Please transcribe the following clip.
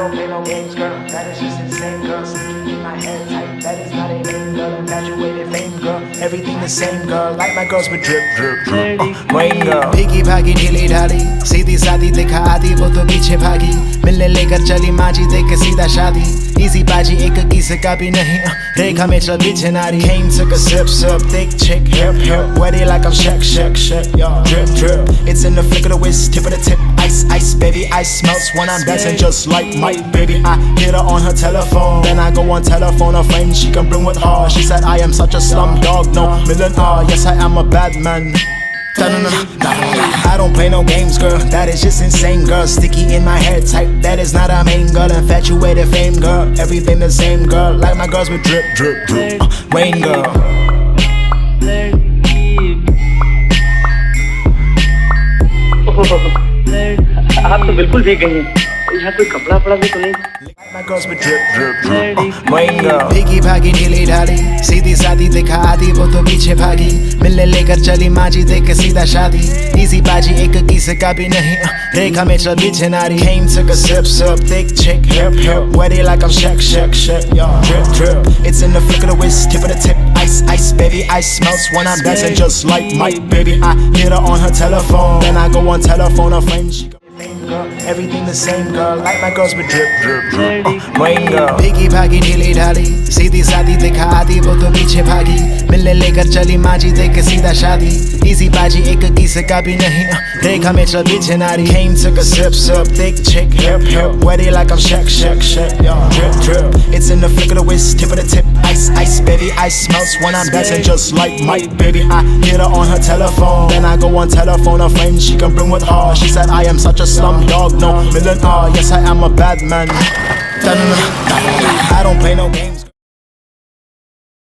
don't play no games, girl. That is just insane, girl. Sneaky in my head type. That is not a name, girl. Infatuated fame, girl. Everything the same, girl. Like my girls with drip, drip, drip. Rain girl. Piggy भागी ढीली ढाली, सीधी सादी दिखा आधी, वो तो पीछे भागी. मिलने लेकर चली माजी, देख के सीधा शादी. Easy बाजी एक किसी का भी नहीं. रेखा में चल पीछे नारी. Came took a sip, sip, thick chick, hip, hip. Wetty like I'm Shaq, Shaq, Shaq. Drip, drip. It's in the flick of the wrist, tip of the tip. Ice, ice, baby, ice melts when I'm dancing just like Mike, baby. I hit her on her telephone, then I go on telephone. A friend she can bring with her. She said I am such a slum dog, no millionaire. Yes, I am a bad man. I don't play no games, girl. That is just insane, girl. Sticky in my head type. That is not a main girl. Infatuated fame, girl. Everything the same, girl. Like my girls with drip, drip, drip. Rain girl. आप तो बिल्कुल भीग गई हैं। यहाँ कोई कपड़ा पड़ा भी तो नहीं? My girls with drip, drip, drip. Rain girl. Piggy भागी ढीली ढाली, सीधी सादी दिखा आधी, वो तो पीछे भागी. मिलने लेकर चली माजी, देख के सीधा शादी. Easy बाजी एक किसी का भी नहीं. रेखा में चल पीछे नारी. Came took a sip, sip, thick chick, hip, hip. Wetty like I'm Shaq, Shaq, Shaq. Drip, drip. It's in the flick of the wrist, tip of the tip. Ice, ice, baby, ice melts when I'm dancing just like Mike, baby. I hit her on her telephone, then I go on telephone. A friend she. Everything the same, girl. Like my girls with drip, drip, drip. Rain girl. Piggy भागी ढीली ढाली, सीधी सादी दिखा आधी, वो तो पीछे भागी. मिलने लेकर चली माजी, देख के सीधा शादी. Easy बाजी एक किसी का भी नहीं. रेखा में चल पीछे नारी. Came took a sip, sip, thick chick, hip, hip. Wetty like I'm Shaq, Shaq, Shaq. Drip, drip. It's in the flick of the wrist, tip of the tip. Ice, ice, baby, ice melts when I'm dancing just like Mike, baby. I hit her on her telephone, then I go on telephone. A friend she can bring with her. She said I am such a slum dog, no millionaire. Yes, I am a bad man. I don't play no games.